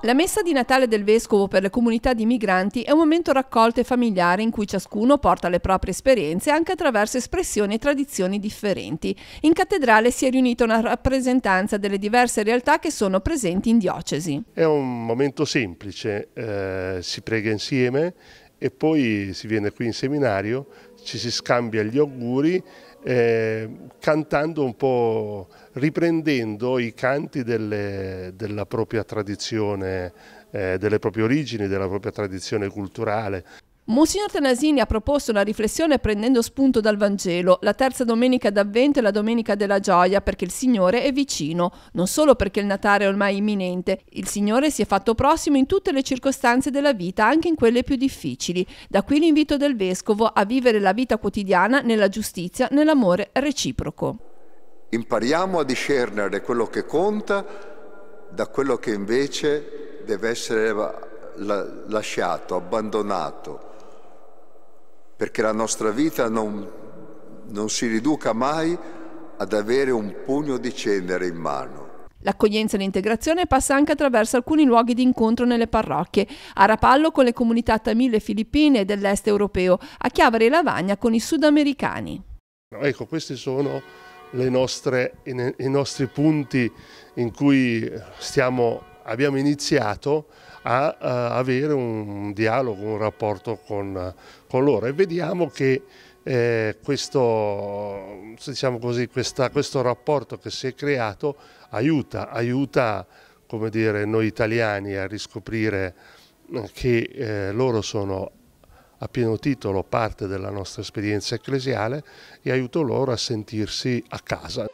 La messa di Natale del Vescovo per le comunità di migranti è un momento raccolto e familiare in cui ciascuno porta le proprie esperienze anche attraverso espressioni e tradizioni differenti. In cattedrale si è riunita una rappresentanza delle diverse realtà che sono presenti in diocesi. È un momento semplice, si prega insieme e poi si viene qui in seminario, ci si scambia gli auguri cantando un po', riprendendo i canti della propria tradizione, delle proprie origini, della propria tradizione culturale. Monsignor Tanasini ha proposto una riflessione prendendo spunto dal Vangelo, la terza domenica d'Avvento e la domenica della gioia, perché il Signore è vicino, non solo perché il Natale è ormai imminente. Il Signore si è fatto prossimo in tutte le circostanze della vita, anche in quelle più difficili. Da qui l'invito del Vescovo a vivere la vita quotidiana nella giustizia, nell'amore reciproco. Impariamo a discernere quello che conta da quello che invece deve essere lasciato, abbandonato, perché la nostra vita non si riduca mai ad avere un pugno di cenere in mano. L'accoglienza e l'integrazione passa anche attraverso alcuni luoghi di incontro nelle parrocchie, a Rapallo con le comunità tamile e filippine e dell'est europeo, a Chiavari e Lavagna con i sudamericani. Ecco, questi sono i nostri punti in cui abbiamo iniziato a avere un dialogo, un rapporto con loro e vediamo che questo rapporto che si è creato aiuta come dire, noi italiani a riscoprire che loro sono a pieno titolo parte della nostra esperienza ecclesiale e aiuto loro a sentirsi a casa.